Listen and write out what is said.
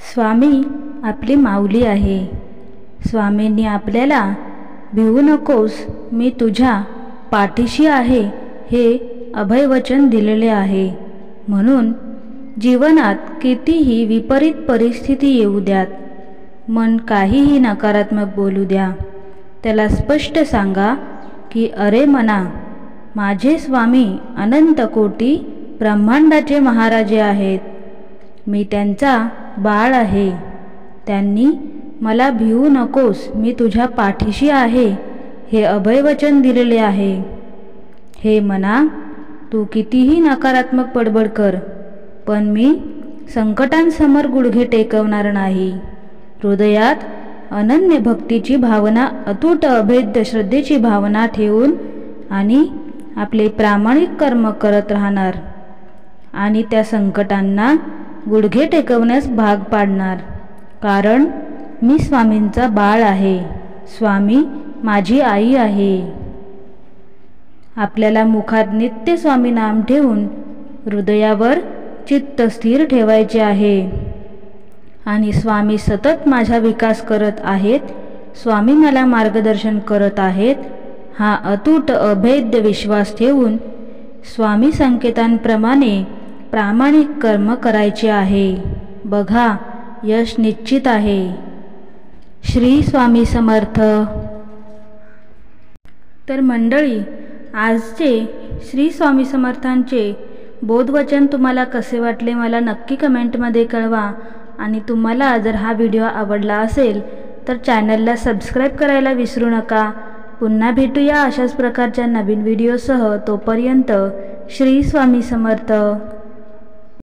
स्वामी आपली माऊली आहे। स्वामींनी आपल्याला भिवू नकोस, मी तुझ्या पाठीशी आहे हे अभयवचन दिलेले आहे। म्हणून जीवनात कितीही विपरीत परिस्थिती येऊ द्यात, मन काहीही नकारात्मक बोलू द्या, त्याला स्पष्ट सांगा की अरे मना, माझे स्वामी अनंत कोटी ब्रह्मांडाचे महाराजे आहेत। मी त्यांचा बाळ आहे। त्यांनी मला भिवू नकोस, मी तुझ्या पाठीशी आहे हे अभयवचन दिलेले आहे। हे मना, तू कितीही नकारात्मक बडबड कर, पण मी संकटांसमोर गुडघे टेकवणार नाही। हृदयात अनन्य भक्तीची भावना, अतूट अभेद्य श्रद्धेची भावना ठेवून आणि आपले प्रामाणिक कर्म करत राहणार आणि त्या संकटांना गुडघे टेकवण्यास भाग पाडणार। कारण मी स्वामींचा बाळ आहे। स्वामी माझी आई आहे। आपल्याला मुखात नित्य स्वामी नाम ठेवून हृदयावर चित्त स्थिर ठेवायचे आहे आणि स्वामी सतत माझा विकास करत आहेत, स्वामी मला मार्गदर्शन करत आहेत, हा अतूट अभेद्य विश्वास ठेवून स्वामी संकेतांप्रमाणे प्रामाणिक कर्म करायचे आहे। बघा, यश निश्चित आहे। श्री स्वामी समर्थ। तर मंडळी, आजचे श्री स्वामी समर्थांचे बोधवचन तुम्हाला कसे वाटले मला नक्की कमेंटमध्ये कळवा। आणि तुम्हाला जर हा व्हिडिओ आवडला असेल तर चॅनलला सबस्क्राईब करायला विसरू नका। पुन्हा भेटूया अशाच प्रकारच्या नवीन व्हिडिओसह। तोपर्यंत श्री स्वामी समर्थ।